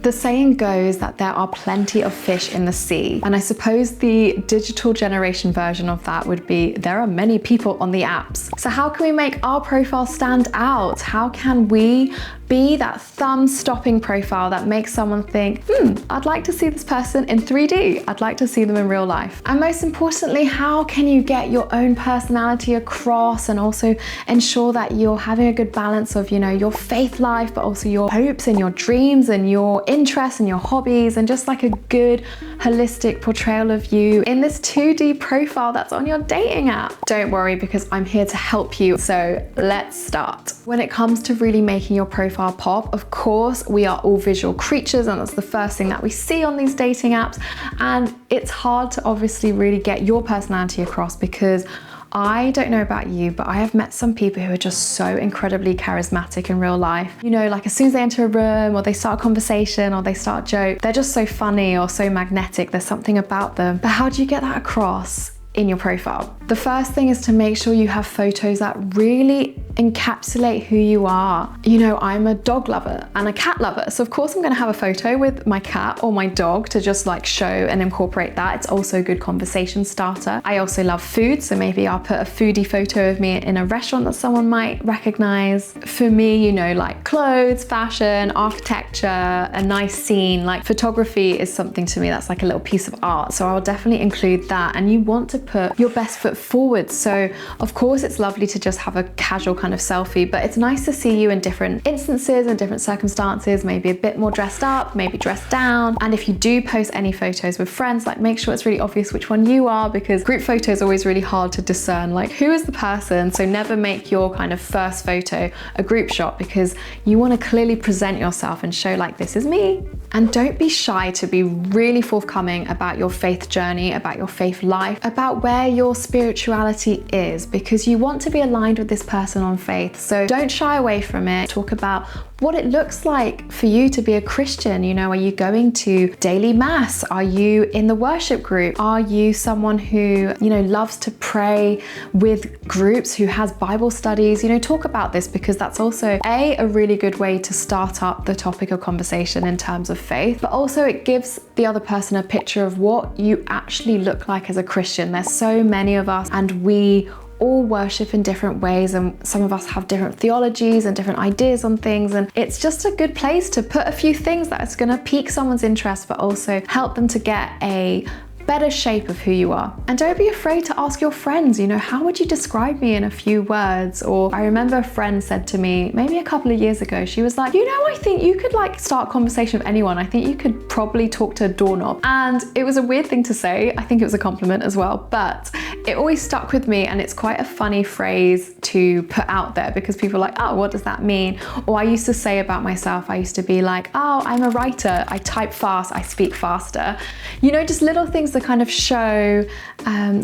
The saying goes that there are plenty of fish in the sea. And I suppose the digital generation version of that would be there are many people on the apps. So how can we make our profile stand out? How can we be that thumb-stopping profile that makes someone think, I'd like to see this person in 3D. I'd like to see them in real life. And most importantly, how can you get your own personality across and also ensure that you're having a good balance of, your faith life, but also your hopes and your dreams and your interests and your hobbies, and just like a good holistic portrayal of you in this 2D profile that's on your dating app. Don't worry, because I'm here to help you. So let's start. When it comes to really making your profile pop, of course, we are all visual creatures, and that's the first thing that we see on these dating apps. And it's hard to obviously really get your personality across, because I don't know about you, but I have met some people who are just so incredibly charismatic in real life. Like as soon as they enter a room or they start a conversation or they start a joke, they're just so funny or so magnetic. There's something about them. But how do you get that across in your profile? The first thing is to make sure you have photos that really encapsulate who you are. I'm a dog lover and a cat lover, so of course I'm going to have a photo with my cat or my dog to just like show and incorporate that. It's also a good conversation starter. I also love food, so maybe I'll put a foodie photo of me in a restaurant that someone might recognize. For me, like clothes, fashion, architecture, a nice scene, like photography is something to me that's like a little piece of art, so I'll definitely include that. And you want to put your best foot forward. So of course it's lovely to just have a casual kind of selfie, but it's nice to see you in different instances and different circumstances, maybe a bit more dressed up, maybe dressed down. And if you do post any photos with friends, like make sure it's really obvious which one you are, because group photos are always really hard to discern, like who is the person. So never make your kind of first photo a group shot, because you want to clearly present yourself and show like, this is me. And don't be shy to be really forthcoming about your faith journey, about your faith life, about where your spirituality is, because you want to be aligned with this person on faith. So don't shy away from it. Talk about what it looks like for you to be a Christian. Are you going to daily mass? Are you in the worship group? Are you someone who, loves to pray with groups, who has Bible studies? Talk about this, because that's also a really good way to start up the topic of conversation in terms of faith, but also it gives the other person a picture of what you actually look like as a Christian. There's so many of us, and we all worship in different ways, and some of us have different theologies and different ideas on things, and it's just a good place to put a few things that's going to pique someone's interest, but also help them to get a better shape of who you are. And don't be afraid to ask your friends, how would you describe me in a few words? Or I remember a friend said to me maybe a couple of years ago, she was like, I think you could like start a conversation with anyone. I think you could probably talk to a doorknob. And it was a weird thing to say. I think it was a compliment as well, but it always stuck with me, and it's quite a funny phrase to put out there, because people are like, oh, what does that mean? Or I used to say about myself, I used to be like, oh, I'm a writer, I type fast, I speak faster. Just little things that kind of show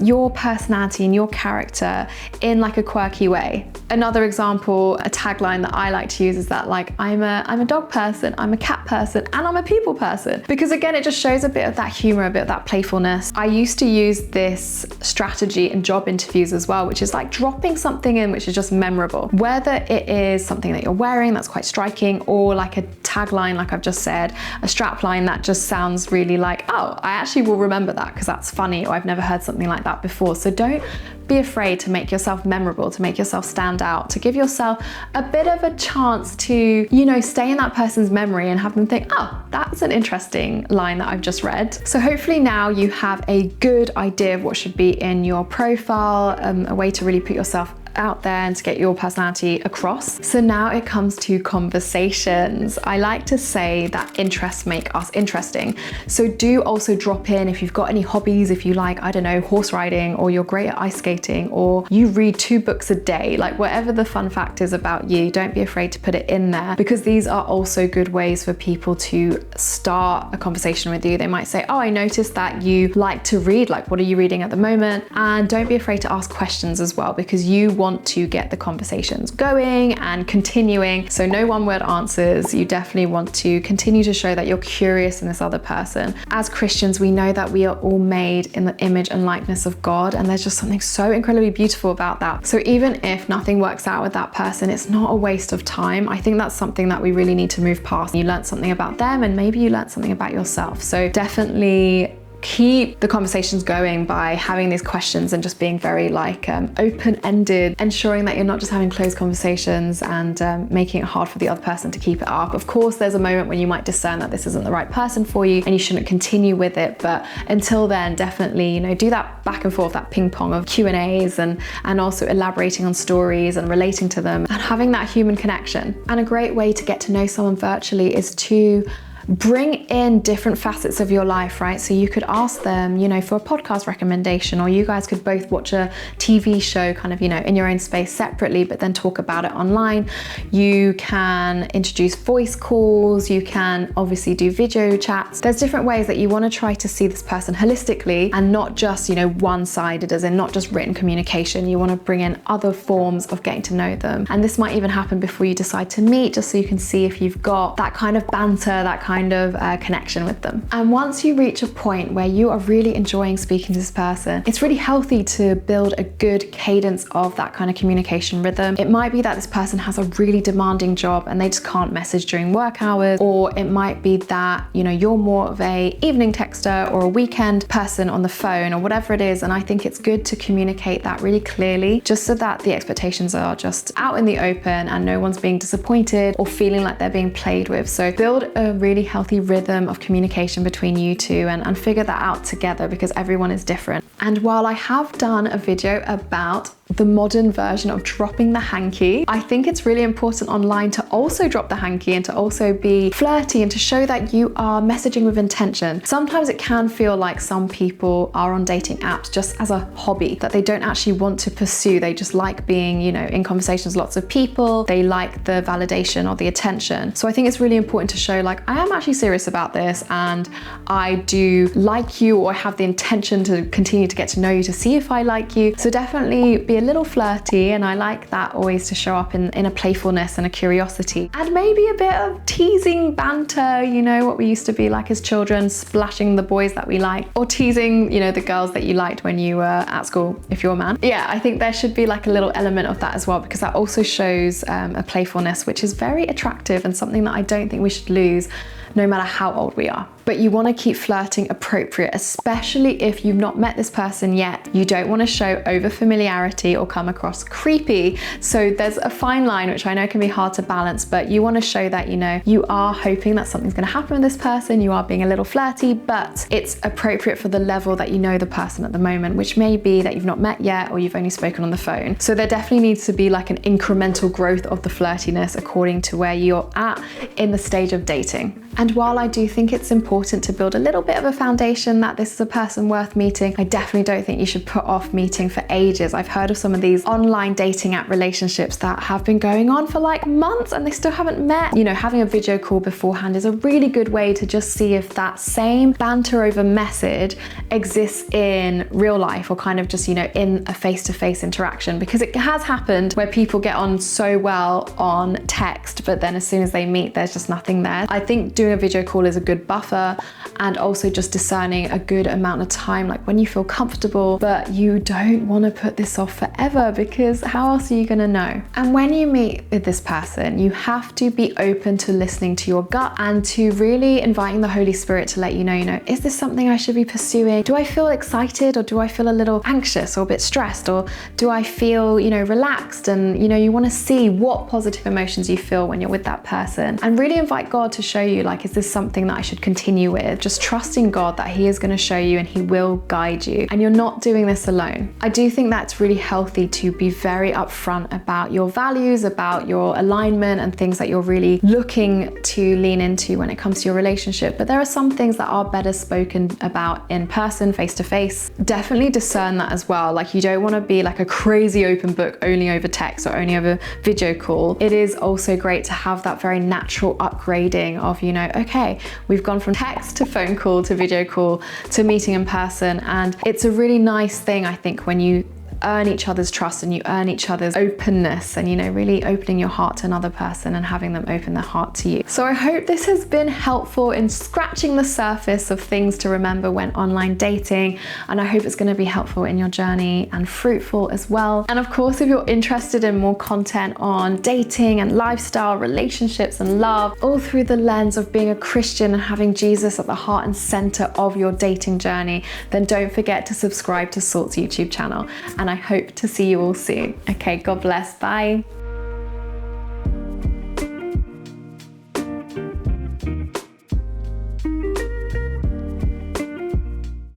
your personality and your character in like a quirky way. Another example, a tagline that I like to use is that like, I'm a dog person, I'm a cat person, and I'm a people person. Because again, it just shows a bit of that humor, a bit of that playfulness. I used to use this strategy in job interviews as well, which is like dropping something in which is just memorable. Whether it is something that you're wearing that's quite striking, or like a tagline, like I've just said, a strapline that just sounds really like, oh, I actually will remember that because that's funny, or I've never heard something like that before. So don't be afraid to make yourself memorable, to make yourself stand out, to give yourself a bit of a chance to, stay in that person's memory and have them think, oh, that's an interesting line that I've just read. So hopefully now you have a good idea of what should be in your profile, a way to really put yourself out there and to get your personality across. So now it comes to conversations. I like to say that interests make us interesting. So do also drop in if you've got any hobbies, if you like, I don't know, horse riding, or you're great at ice skating, or you read 2 books a day, like whatever the fun fact is about you, don't be afraid to put it in there, because these are also good ways for people to start a conversation with you. They might say, oh, I noticed that you like to read, like what are you reading at the moment? And don't be afraid to ask questions as well, because you want want to get the conversations going and continuing. So no one-word answers. You definitely want to continue to show that you're curious in this other person. As Christians, we know that we are all made in the image and likeness of God, and there's just something so incredibly beautiful about that. So even if nothing works out with that person, it's not a waste of time. I think that's something that we really need to move past. You learned something about them, and maybe you learned something about yourself. So definitely keep the conversations going by having these questions and just being very open-ended, ensuring that you're not just having closed conversations and making it hard for the other person to keep it up. Of course, there's a moment when you might discern that this isn't the right person for you and you shouldn't continue with it. But until then, definitely, do that back and forth, that ping pong of Q&As and also elaborating on stories and relating to them and having that human connection. And a great way to get to know someone virtually is to bring in different facets of your life, right? So you could ask them, for a podcast recommendation, or you guys could both watch a TV show in your own space separately, but then talk about it online. You can introduce voice calls. You can obviously do video chats. There's different ways that you want to try to see this person holistically and not just, one-sided, as in not just written communication. You want to bring in other forms of getting to know them. And this might even happen before you decide to meet, just so you can see if you've got that kind of banter, that kind of connection with them. And once you reach a point where you are really enjoying speaking to this person, it's really healthy to build a good cadence of that kind of communication rhythm. It might be that this person has a really demanding job and they just can't message during work hours, or it might be that, you're more of a evening texter or a weekend person on the phone, or whatever it is. And I think it's good to communicate that really clearly, just so that the expectations are just out in the open and no one's being disappointed or feeling like they're being played with. So build a really healthy rhythm of communication between you two and figure that out together, because everyone is different. And while I have done a video about the modern version of dropping the hanky, I think it's really important online to also drop the hanky and to also be flirty and to show that you are messaging with intention. Sometimes it can feel like some people are on dating apps just as a hobby that they don't actually want to pursue. They just like being, in conversations with lots of people. They like the validation or the attention. So I think it's really important to show I am actually serious about this and I do like you, or I have the intention to continue to get to know you, to see if I like you. So definitely be a little flirty, and I like that always to show up in a playfulness and a curiosity, and maybe a bit of teasing banter, what we used to be like as children, splashing the boys that we like, or teasing, the girls that you liked when you were at school, if you're a man. Yeah, I think there should be a little element of that as well, because that also shows a playfulness, which is very attractive and something that I don't think we should lose no matter how old we are. But you want to keep flirting appropriate, especially if you've not met this person yet. You don't want to show over familiarity or come across creepy. So there's a fine line, which I know can be hard to balance, but you want to show that, you are hoping that something's going to happen with this person. You are being a little flirty, but it's appropriate for the level that you know the person at the moment, which may be that you've not met yet or you've only spoken on the phone. So there definitely needs to be an incremental growth of the flirtiness according to where you're at in the stage of dating. And while I do think it's important to build a little bit of a foundation that this is a person worth meeting, I definitely don't think you should put off meeting for ages. I've heard of some of these online dating app relationships that have been going on for months and they still haven't met. Having a video call beforehand is a really good way to just see if that same banter over message exists in real life, or just, in a face-to-face interaction, because it has happened where people get on so well on text, but then as soon as they meet, there's just nothing there. I think doing a video call is a good buffer, and also just discerning a good amount of time, when you feel comfortable, but you don't want to put this off forever, because how else are you going to know? And when you meet with this person, you have to be open to listening to your gut and to really inviting the Holy Spirit to let you know, is this something I should be pursuing? Do I feel excited, or do I feel a little anxious or a bit stressed, or do I feel, relaxed? And you want to see what positive emotions you feel when you're with that person, and really invite God to show you, is this something that I should continue with? Just trusting God that He is going to show you and He will guide you, and you're not doing this alone. I do think that's really healthy to be very upfront about your values, about your alignment, and things that you're really looking to lean into when it comes to your relationship. But there are some things that are better spoken about in person, face to face. Definitely discern that as well. You don't want to be a crazy open book only over text or only over video call. It is also great to have that very natural upgrading of, okay, we've gone from text to phone call to video call to meeting in person. And it's a really nice thing, I think, when you earn each other's trust and you earn each other's openness, and, you know, really opening your heart to another person and having them open their heart to you. So I hope this has been helpful in scratching the surface of things to remember when online dating, and I hope it's going to be helpful in your journey and fruitful as well. And of course, if you're interested in more content on dating and lifestyle, relationships and love, all through the lens of being a Christian and having Jesus at the heart and center of your dating journey, then don't forget to subscribe to Salt's YouTube channel. And I hope to see you all soon. Okay, God bless. Bye.